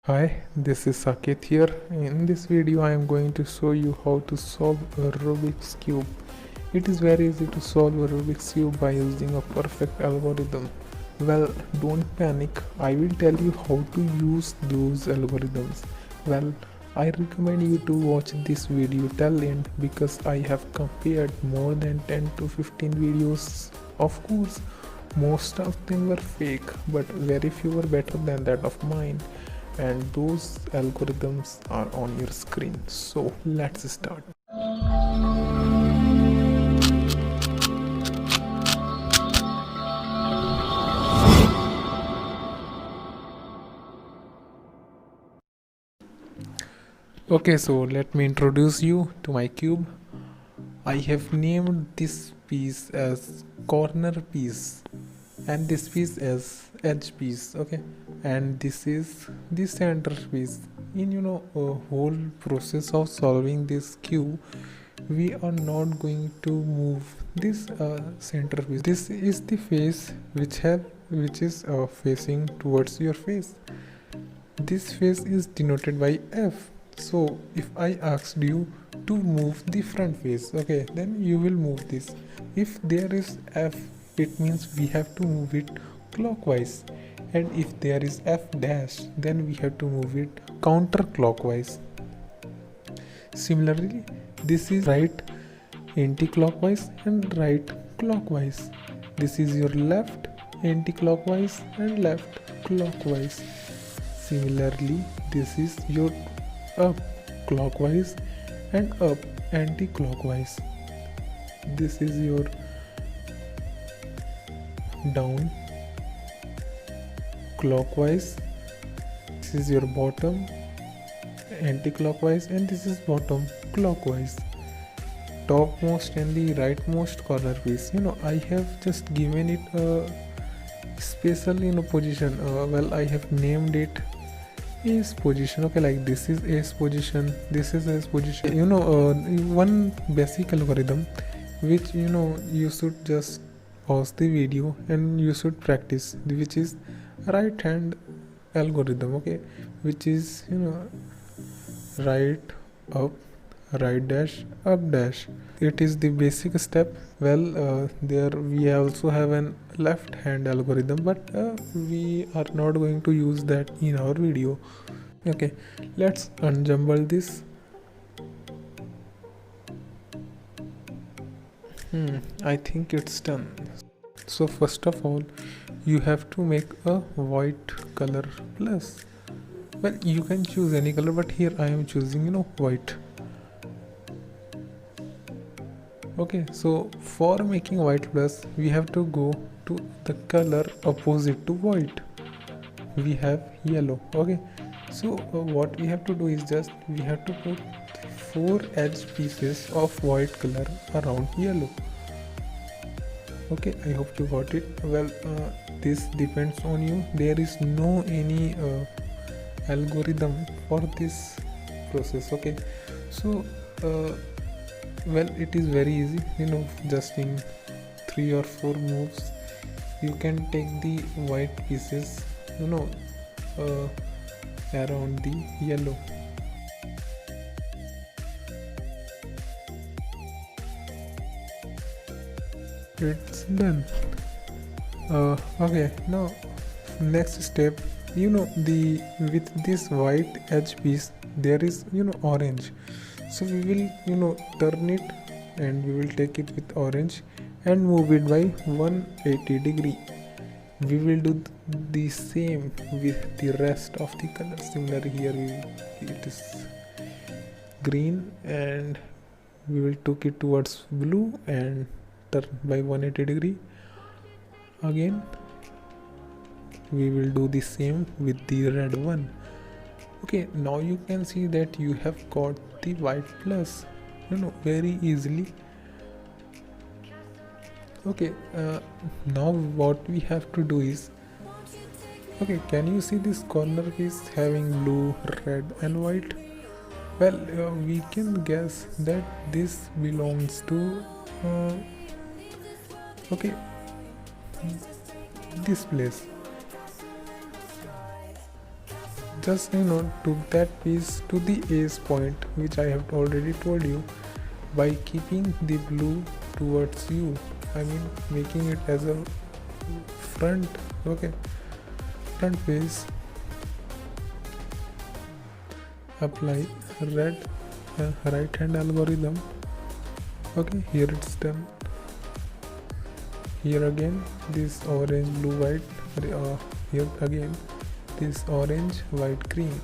Hi, this is Saket here. In this video, I am going to show you how to solve a Rubik's Cube. It is very easy to solve a Rubik's Cube by using a perfect algorithm. Well, don't panic. I will tell you how to use those algorithms. Well, I recommend you to watch this video till end because I have compared more than 10 to 15 videos. Of course, most of them were fake, but very few were better than that of mine, and those algorithms are on your screen. So let's start. Okay, so let me introduce you to my cube. I have named this piece as corner piece and this piece as edge piece. Okay, and this is the center piece. In a whole process of solving this cube, we are not going to move this center piece. This is the face which is facing towards your face. This face is denoted by F. So if I asked you to move the front face, okay, then you will move this. If there is F, it means we have to move it clockwise, and if there is F dash, then we have to move it counterclockwise. Similarly, this is right anti-clockwise and right clockwise. This is your left anti-clockwise and left clockwise. Similarly, this is your up clockwise and up anti-clockwise. This is your down clockwise. This is your bottom anti-clockwise, and this is bottom clockwise. Topmost and the rightmost corner piece. I have just given it a special position. Well, I have named it A's position. Okay, like this is A's position, this is A's position. One basic algorithm which you should just pause the video and you should practice, which is right hand algorithm. Okay, which is right up, right dash, up dash. It is the basic step. Well, there we also have an left hand algorithm, but we are not going to use that in our video. Okay, let's unjumble this. I think it's done. So first of all, you have to make a white color plus. Well, you can choose any color, but here I am choosing white. Okay, so for making white plus, we have to go to the color opposite to white. We have yellow. Okay, so what we have to do is just we have to put 4 edge pieces of white color around yellow. Okay, I hope you got it. Well, this depends on you. There is no any algorithm for this process. Okay, so well, it is very easy. Just in 3 or 4 moves you can take the white pieces around the yellow. It's done. Okay, now next step, the with this white edge piece there is orange, so we will turn it and we will take it with orange and move it by 180-degree. We will do the same with the rest of the colors. Similar here, it is green and we will take it towards blue and turn by 180-degree. Again we will do the same with the red one. Okay, now you can see that you have got the white plus very easily. Okay, now what we have to do is, okay, can you see this corner piece having blue, red and white? Well, we can guess that this belongs to okay, this place. just took that piece to the ace point, which I have already told you, by keeping the blue towards you. I mean, making it as a front, okay, front face. Apply red right hand algorithm. Okay, here it's done. Here again this orange blue white, here again this orange white green.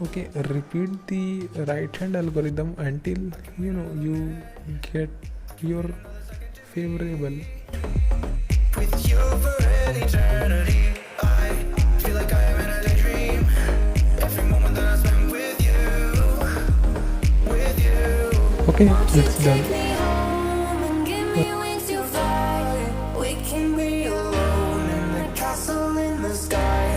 Okay, repeat the right hand algorithm until you get your favorable. With you for an eternity, I feel like I am in a daydream. Every moment that I spend with you. Okay, it's done. Take me home and give me wings to fly. We can be alone in the castle in the sky.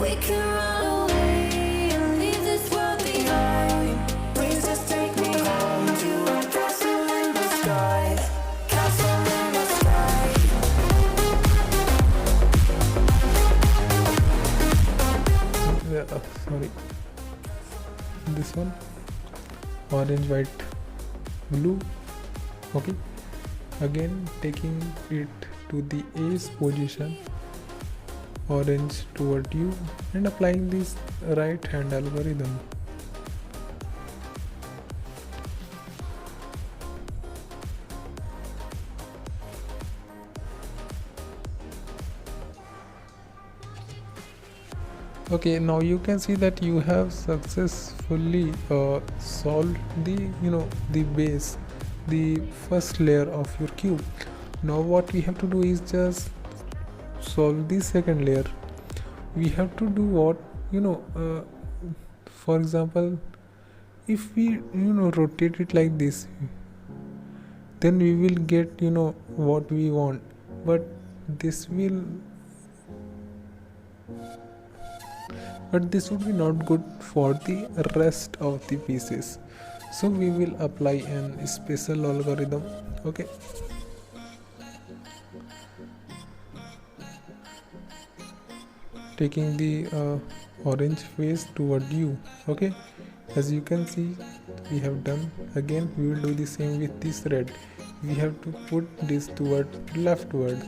We can run away and leave this world behind. Please just take me home to a castle in the sky. Castle in the sky. Sorry, this one, orange white blue. Okay, again taking it to the ace position, orange toward you, and applying this right hand algorithm. Okay, now you can see that you have successfully solved the the base, the first layer of your cube. Now what we have to do is just solve the second layer. We have to do what, for example, if we rotate it like this, then we will get what we want, but this will this would be not good for the rest of the pieces. So we will apply an special algorithm. Okay, taking the orange face toward you. Okay, as you can see, we have done. Again we will do the same with this red. We have to put this toward leftward.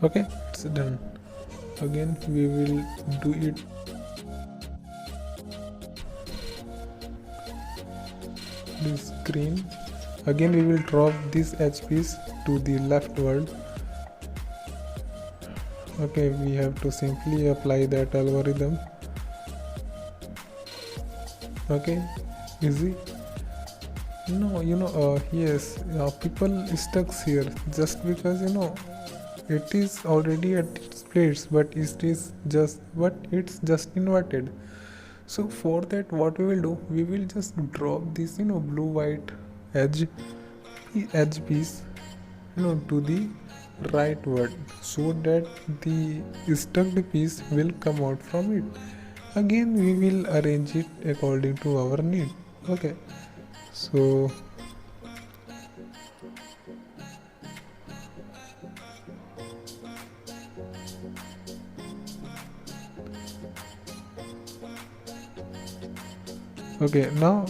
Okay, it's done. Again we will do it this green. Again we will drop this edge piece to the leftward. Okay, we have to simply apply that algorithm. Okay, easy. No, yes, people stuck here just because it is already at its place, but it's just inverted. So for that, what we will do, we will just drop this blue white edge piece to the rightward, so that the stuck piece will come out from it. Again we will arrange it according to our need. Okay, so okay, now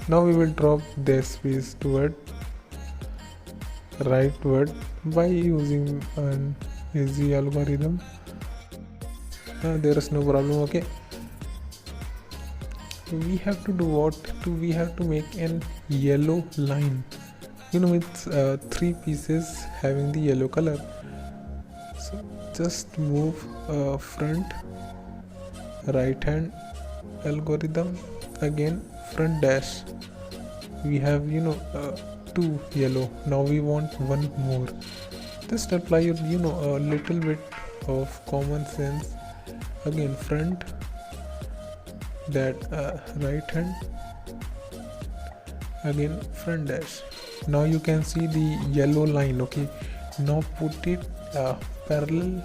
we will drop this piece toward rightward by using an easy algorithm. There is no problem. Okay, we have to do what? We have to make an yellow line, with 3 pieces having the yellow color. So just move front right hand algorithm, again front dash. We have 2 yellow. Now we want 1 more. Just apply a little bit of common sense. Again front, that right hand, again front dash. Now you can see the yellow line. Okay, now put it parallel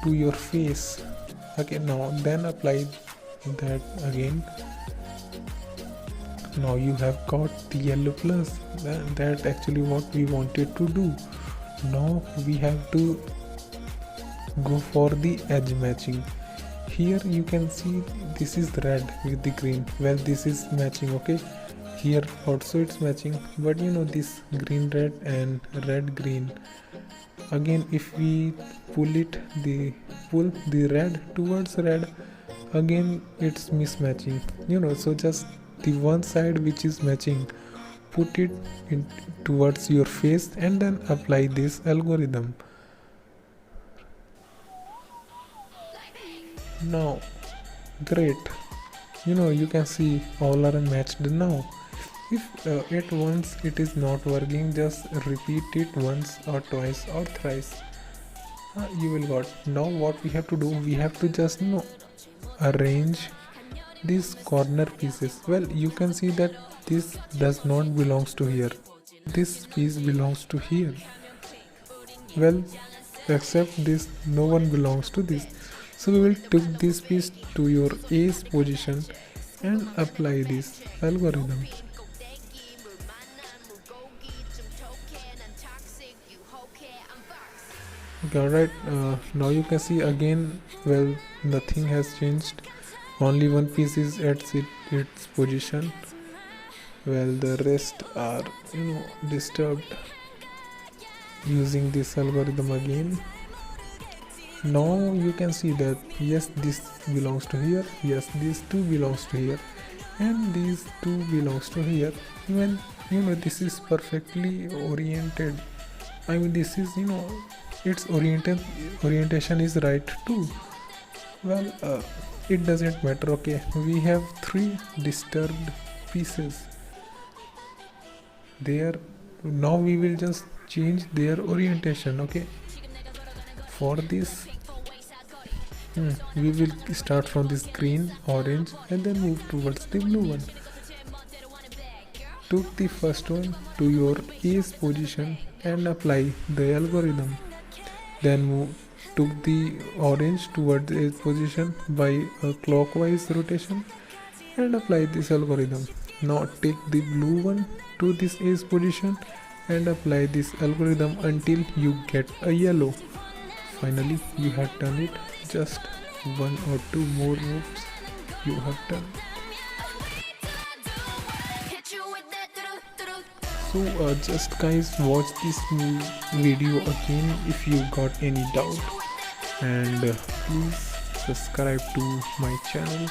to your face. Okay, now then apply that again Now you have got the yellow plus. That actually what we wanted to do. Now we have to go for the edge matching. Here you can see this is red with the green. Well, this is matching, okay. Here also it's matching, but you know, this green red and red green, again if we pull the red towards red, again it's mismatching, you know. So just the one side which is matching, put it in towards your face and then apply this algorithm. Now great, you know, you can see all are matched now. If at once it is not working, just repeat it once or twice or thrice. You will got. Now what we have to do, we have to just, you know, arrange these corner pieces. Well, you can see that this does not belongs to here. This piece belongs to here. Well, except this, no one belongs to this. So we will take this piece to your ace position and apply this algorithm. Okay, alright, now you can see again, well, nothing has changed, only one piece is at its position. Well, the rest are, you know, disturbed. Using this algorithm again, now you can see that yes, this belongs to here, yes, this too belongs to here, and these two belongs to here. Even, you know, this is perfectly oriented. I mean, this is, you know, its orientation is right too. Well, it doesn't matter. Okay, we have three disturbed pieces there. Now we will just change their orientation. Okay, for this we will start from this green, orange, and then move towards the blue one. Took the first one to your ace position and apply the algorithm. Then took the orange towards the ace position by a clockwise rotation and apply this algorithm. Now take the blue one to this ace position and apply this algorithm until you get a yellow. Finally, you have done it. Just one or two more moves you have done. So just guys, watch this video again if you got any doubt, and please subscribe to my channel.